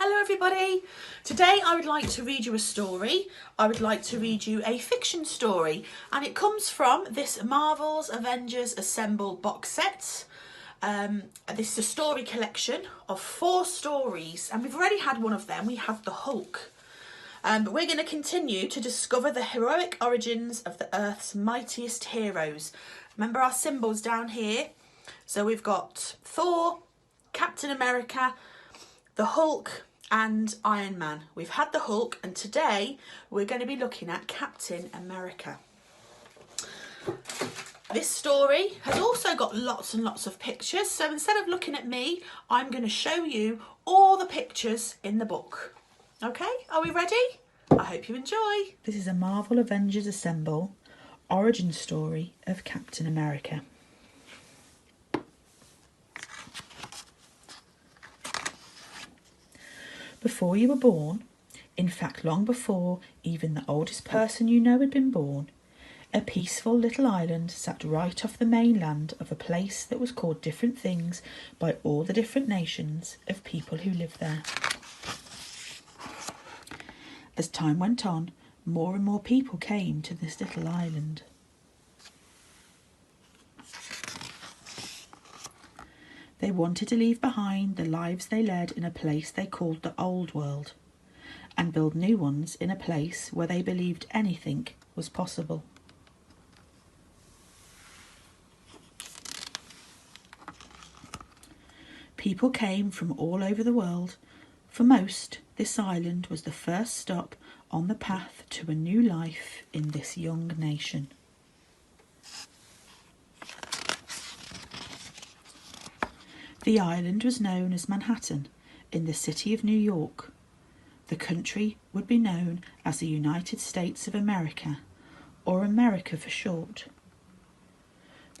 Hello everybody. Today I would like to read you a story. I would like to read you a fiction story, and it comes from this Marvel's Avengers Assemble box set. This is a story collection of 4 stories, and we've already had one of them. We had the Hulk. But we're going to continue to discover the heroic origins of the Earth's mightiest heroes. Remember our symbols down here? So we've got Thor, Captain America, the Hulk and Iron Man. We've had the Hulk, and today we're going to be looking at Captain America. This story has also got lots and lots of pictures, so instead of looking at me, I'm going to show you all the pictures in the book. Okay, are we ready? I hope you enjoy. This is a Marvel Avengers Assemble origin story of Captain America. Before you were born, in fact long before even the oldest person you know had been born, a peaceful little island sat right off the mainland of a place that was called different things by all the different nations of people who lived there. As time went on, more and more people came to this little island. They wanted to leave behind the lives they led in a place they called the Old World, and build new ones in a place where they believed anything was possible. People came from all over the world. For most, this island was the first stop on the path to a new life in this young nation. The island was known as Manhattan in the city of New York. The country would be known as the United States of America, or America for short.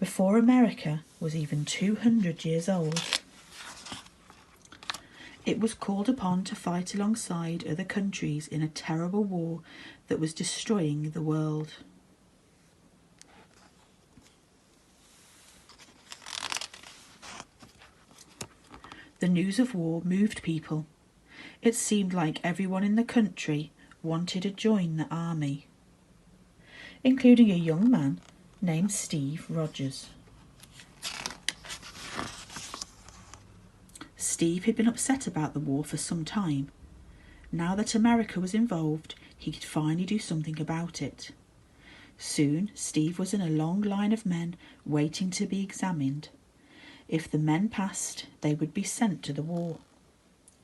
Before America was even 200 years old, it was called upon to fight alongside other countries in a terrible war that was destroying the world. The news of war moved people. It seemed like everyone in the country wanted to join the army, including a young man named Steve Rogers. Steve had been upset about the war for some time. Now that America was involved, he could finally do something about it. Soon, Steve was in a long line of men waiting to be examined. If the men passed, they would be sent to the war.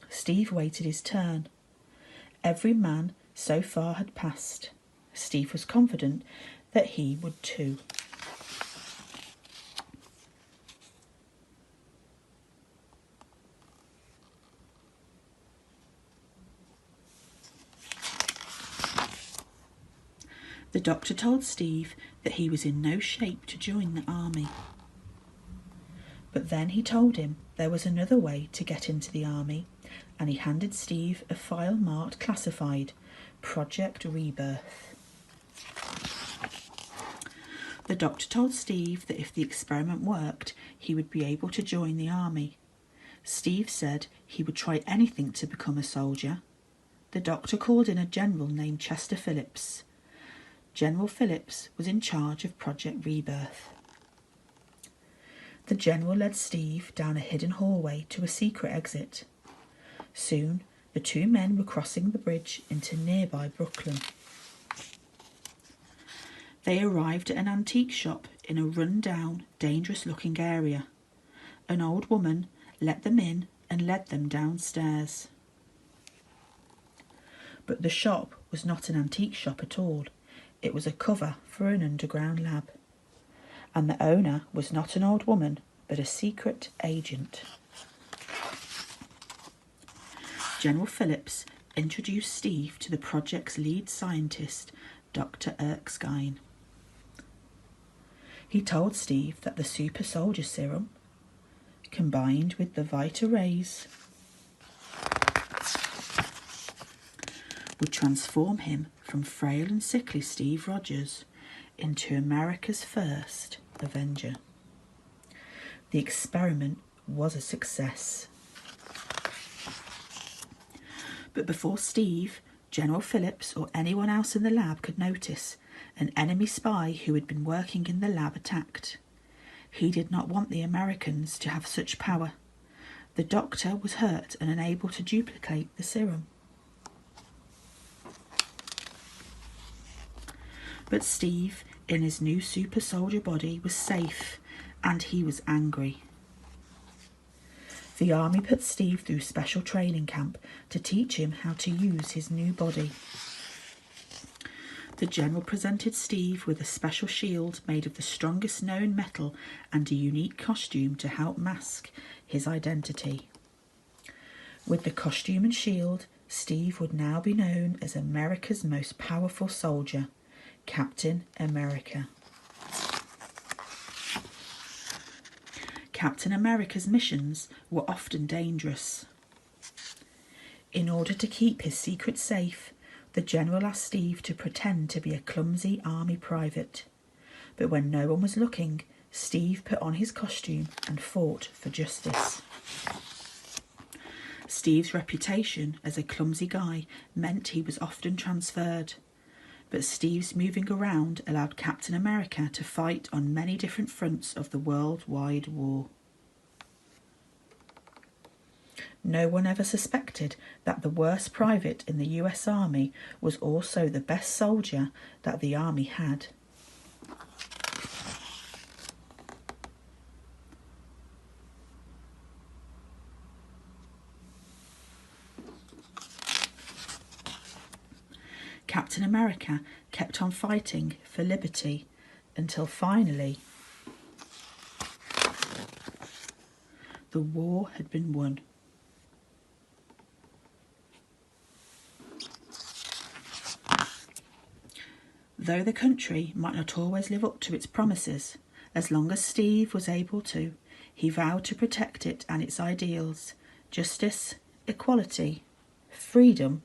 Steve waited his turn. Every man so far had passed. Steve was confident that he would too. The doctor told Steve that he was in no shape to join the army. But then he told him there was another way to get into the army, and he handed Steve a file marked classified, Project Rebirth. The doctor told Steve that if the experiment worked, he would be able to join the army. Steve said he would try anything to become a soldier. The doctor called in a general named Chester Phillips. General Phillips was in charge of Project Rebirth. The general led Steve down a hidden hallway to a secret exit. Soon, the 2 men were crossing the bridge into nearby Brooklyn. They arrived at an antique shop in a run-down, dangerous-looking area. An old woman let them in and led them downstairs. But the shop was not an antique shop at all. It was a cover for an underground lab. And the owner was not an old woman, but a secret agent. General Phillips introduced Steve to the project's lead scientist, Dr. Erskine. He told Steve that the super soldier serum, combined with the Vita Rays, would transform him from frail and sickly Steve Rogers into America's first Avenger. The experiment was a success. But before Steve, General Phillips or anyone else in the lab could notice, an enemy spy who had been working in the lab attacked. He did not want the Americans to have such power. The doctor was hurt and unable to duplicate the serum. But Steve, in his new super soldier body, was safe, and he was angry. The army put Steve through special training camp to teach him how to use his new body. The general presented Steve with a special shield made of the strongest known metal and a unique costume to help mask his identity. With the costume and shield, Steve would now be known as America's most powerful soldier, Captain America. Captain America's missions were often dangerous. In order to keep his secret safe, the general asked Steve to pretend to be a clumsy army private. But when no one was looking, Steve put on his costume and fought for justice. Steve's reputation as a clumsy guy meant he was often transferred. But Steve's moving around allowed Captain America to fight on many different fronts of the worldwide war. No one ever suspected that the worst private in the US Army was also the best soldier that the Army had. Captain America kept on fighting for liberty until finally the war had been won. Though the country might not always live up to its promises, as long as Steve was able to, he vowed to protect it and its ideals: justice, equality, freedom